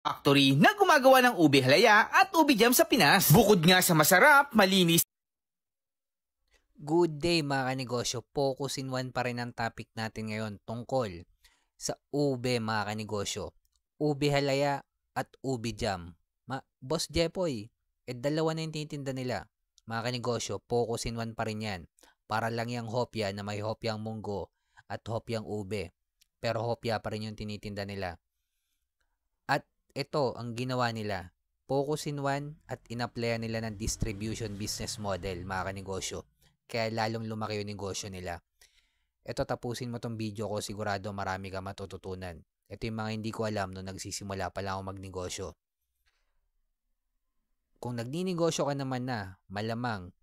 factory na gumagawa ng ube halaya at ube jam sa Pinas. Bukod nga sa masarap, malinis. Good day mga kanegosyo, focus in one pa rin ang topic natin ngayon tungkol sa ube mga kanegosyo. Ube halaya at ube jam. Boss Jepoy, dalawa na yung tinitinda nila. Mga kanegosyo, focus in one pa rin yan. Para lang yung hopya na may hopyang munggo at hopyang ube. Pero hopya pa rin yung tinitinda nila. At ito ang ginawa nila. Focus in one at in-applyan nila ng distribution business model mga kanegosyo. Kaya lalong lumaki yung negosyo nila. Ito, tapusin mo tong video ko, sigurado marami ka matututunan. Ito yung mga hindi ko alam nung nagsisimula pa lang ako magnegosyo. Kung nagninegosyo ka naman na, malamang,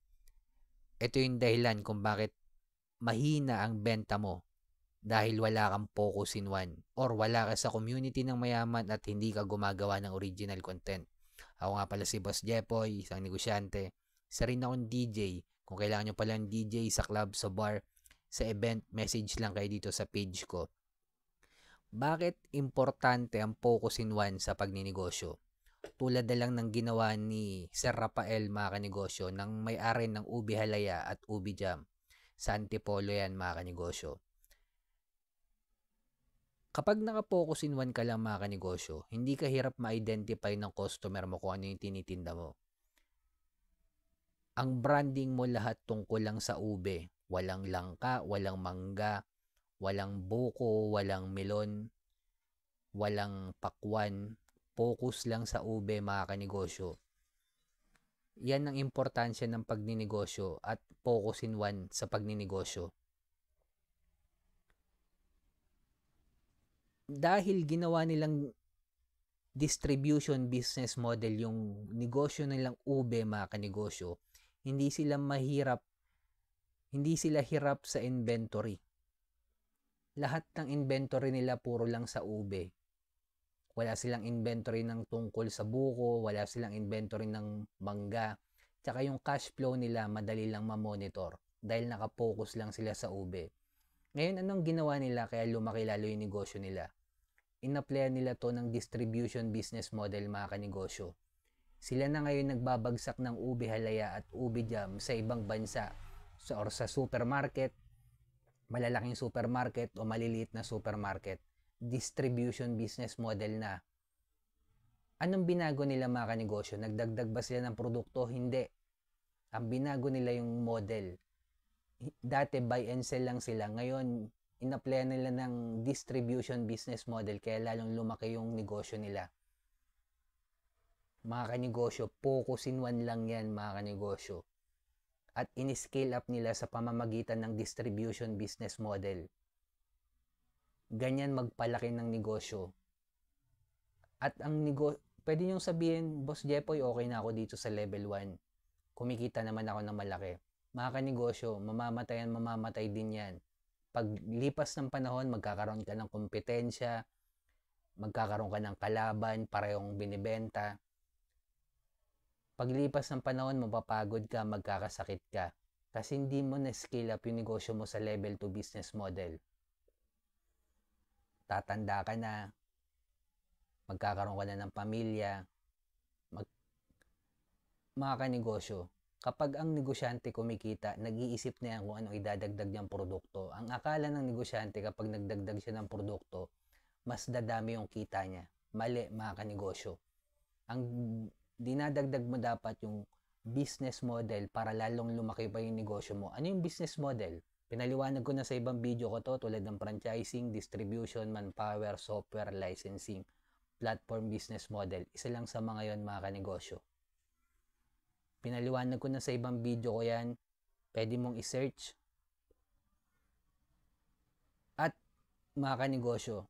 ito yung dahilan kung bakit mahina ang benta mo dahil wala kang focus in one or wala ka sa community ng mayaman at hindi ka gumagawa ng original content. Ako nga pala si Boss Jepoy, isang negosyante. Isa rin akong DJ. Kung kailangan nyo pala ng DJ sa club, sa bar, sa event, message lang kayo dito sa page ko. Bakit importante ang focus in one sa pagninegosyo? Tulad na lang ng ginawa ni Sir Rafael mga kanegosyo ng may-ari ng ube halaya at ube jam. Sa Antipolo yan mga kanegosyo. Kapag naka-focus in one ka lang mga kanegosyo, hindi ka hirap ma-identify ng customer mo kung ano yung tinitinda mo. Ang branding mo lahat tungkol lang sa ube. Walang langka, walang mangga, walang buko, walang melon, walang pakwan. Focus lang sa ube mga kanegosyo. Yan ang importansya ng pagninegosyo at focus in one sa pagninegosyo. Dahil ginawa nilang distribution business model yung negosyo nilang ube mga kanegosyo, hindi sila hirap sa inventory. Lahat ng inventory nila puro lang sa ube. Wala silang inventory ng tungkol sa buko, wala silang inventory ng mangga. Tsaka yung cash flow nila madali lang ma-monitor dahil nakapokus lang sila sa ube. Ngayon, anong ginawa nila kaya lumaki lalo yung negosyo nila? In-applyan nila to ng distribution business model mga kanegosyo. Sila na ngayon nagbabagsak ng ube halaya at ube jam sa ibang bansa or sa supermarket, malalaking supermarket o maliliit na supermarket. Distribution business model na. Anong binago nila mga kanegosyo? Nagdagdag ba sila ng produkto? Hindi. Ang binago nila yung model. Dati buy and sell lang sila. Ngayon, in-applyan nila ng distribution business model kaya lalong lumaki yung negosyo nila. Mga kanegosyo, focus in one lang yan mga kanegosyo. At in-scale up nila sa pamamagitan ng distribution business model. Ganyan magpalaki ng negosyo. At ang negosyo, pwede nyo sabihin, Boss Jepoy, okay na ako dito sa level 1. Kumikita naman ako ng malaki. Mga kanegosyo, mamamatay din yan. Paglipas ng panahon, magkakaroon ka ng kompetensya, magkakaroon ka ng kalaban, parehong binibenta. Paglipas ng panahon, mapapagod ka, magkakasakit ka. Kasi hindi mo na-scale up yung negosyo mo sa level 2 business model. Tatanda ka na, magkakaroon ka na ng pamilya. Mga kanegosyo, kapag ang negosyante kumikita, nag-iisip na yan kung anong idadagdag niyang produkto. Ang akala ng negosyante kapag nagdagdag siya ng produkto, mas dadami yung kita niya. Mali mga kanegosyo. Ang dinadagdag mo dapat yung business model para lalong lumaki pa yung negosyo mo. Ano yung business model? Pinaliwanag ko na sa ibang video ko to tulad ng franchising, distribution, manpower, software, licensing, platform business model. Isa lang sa mga yon mga kanegosyo. Pinaliwanag ko na sa ibang video ko yan. Pwede mong i-search. At mga kanegosyo,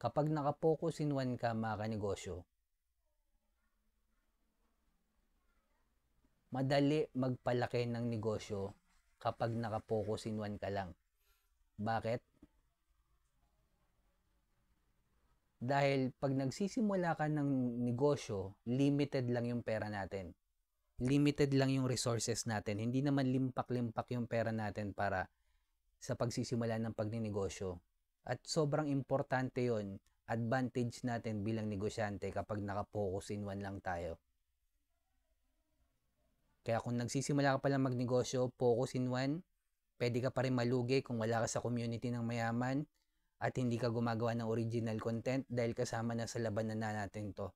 kapag naka-focus in one ka mga kanegosyo, madali magpalaki ng negosyo kapag naka-focus in one ka lang. Bakit? Dahil pag nagsisimula ka ng negosyo, limited lang yung pera natin. Limited lang yung resources natin. Hindi naman limpak-limpak yung pera natin para sa pagsisimula ng pagninegosyo. At sobrang importante yon advantage natin bilang negosyante kapag naka-focus in one lang tayo. Kaya kung nagsisimula ka pa lang magnegosyo, focus in one, pwede ka pa rin malugi kung wala ka sa community ng mayaman at hindi ka gumagawa ng original content dahil kasama na sa labanan na natin to.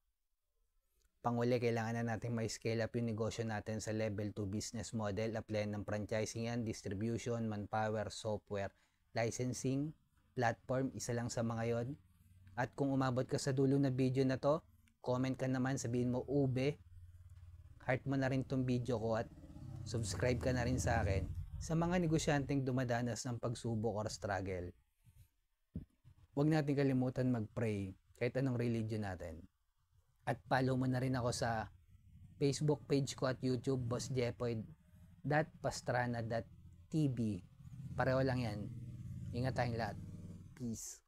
Panguli, kailangan na natin ma-scale up yung negosyo natin sa level 2 business model, applyan ng franchising yan, distribution, manpower, software, licensing, platform, isa lang sa mga yon. At kung umabot ka sa dulo na video na to, comment ka naman, sabihin mo ube, heart mo na rin tong video ko at subscribe ka na rin sa akin sa mga negosyanteng dumadanas ng pagsubok or struggle. Huwag natin kalimutan mag-pray kahit anong religion natin. At follow mo na rin ako sa Facebook page ko at YouTube, bossjepoy.pastrana.tv. Pareho lang yan. Ingat tayong lahat. Peace.